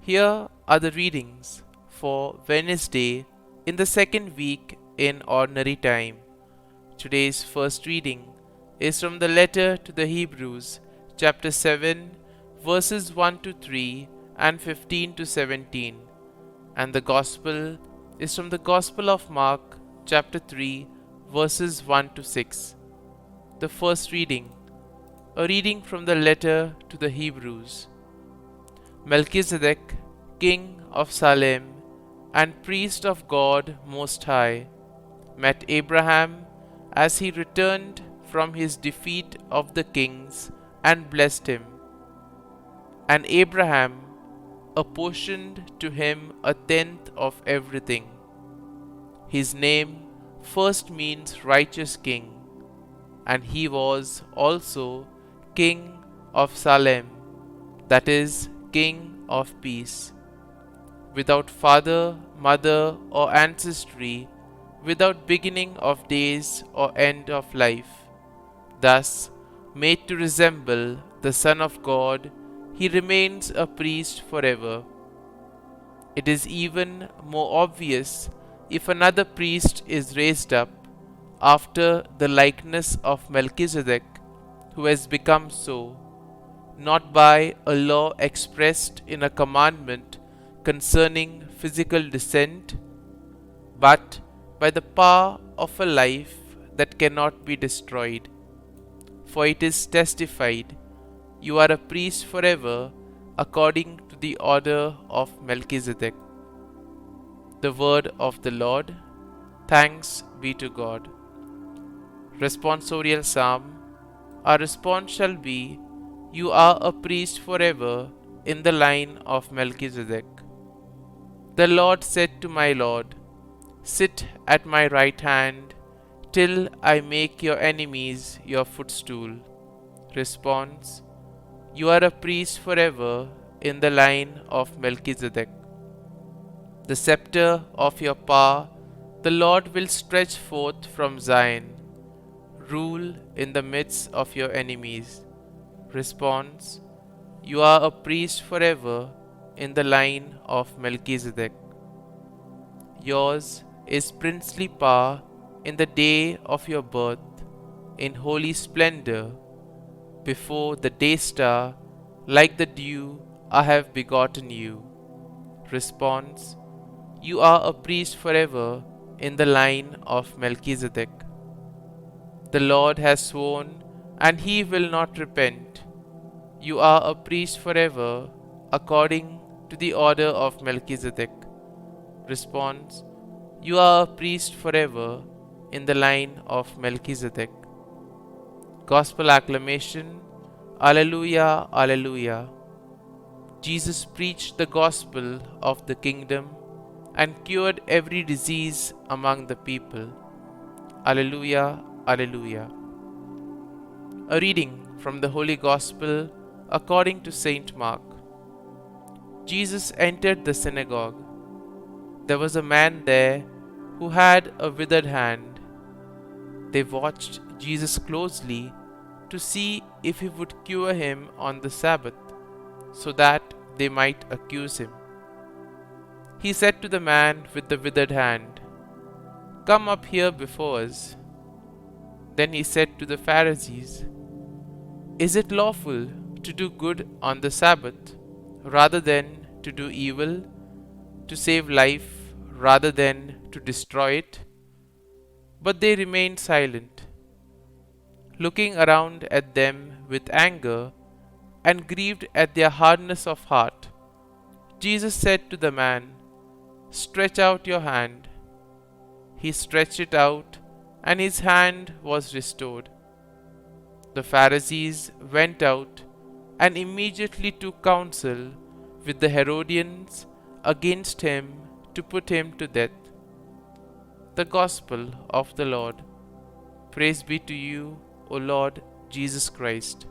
Here are the readings for Wednesday in the second week in Ordinary Time. Today's first reading is from the letter to the Hebrews, chapter 7, verses 1 to 3 and 15 to 17. And the Gospel is from the Gospel of Mark, chapter 3, verses 1 to 6. The first reading, a reading from the letter to the Hebrews. Melchizedek, king of Salem and priest of God Most High, met Abraham as he returned from his defeat of the kings and blessed him. And Abraham apportioned to him a tenth of everything. His name first means righteous king, and he was also king of Salem, that is, king of peace, without father, mother, or ancestry, without beginning of days or end of life. Thus, made to resemble the Son of God, he remains a priest forever. It is even more obvious if another priest is raised up after the likeness of Melchizedek, who has become so, not by a law expressed in a commandment concerning physical descent, but by the power of a life that cannot be destroyed. For it is testified, "You are a priest forever, according to the order of Melchizedek." The word of the Lord. Thanks be to God. Responsorial Psalm. Our response shall be, "You are a priest forever in the line of Melchizedek." The Lord said to my Lord, "Sit at my right hand, till I make your enemies your footstool." Response. You are a priest forever in the line of Melchizedek. The scepter of your power the Lord will stretch forth from Zion. Rule in the midst of your enemies. Response. You are a priest forever in the line of Melchizedek. Yours is princely power in the day of your birth, in holy splendor, before the day star, like the dew, I have begotten you. Response. You are a priest forever in the line of Melchizedek. The Lord has sworn, and he will not repent. You are a priest forever, according to the order of Melchizedek. Response. You are a priest forever in the line of Melchizedek. Gospel acclamation. Alleluia, Alleluia. Jesus preached the gospel of the kingdom and cured every disease among the people. Alleluia, Alleluia. A reading from the Holy Gospel according to Saint Mark. Jesus entered the synagogue. There was a man there who had a withered hand. They watched Jesus closely to see if he would cure him on the Sabbath, so that they might accuse him. He said to the man with the withered hand, "Come up here before us." Then he said to the Pharisees, "Is it lawful to do good on the Sabbath rather than to do evil, to save life rather than to destroy it?" But they remained silent, looking around at them with anger and grieved at their hardness of heart. Jesus said to the man, "Stretch out your hand." He stretched it out, and his hand was restored. The Pharisees went out and immediately took counsel with the Herodians against him to put him to death. The Gospel of the Lord. Praise be to you, O Lord Jesus Christ.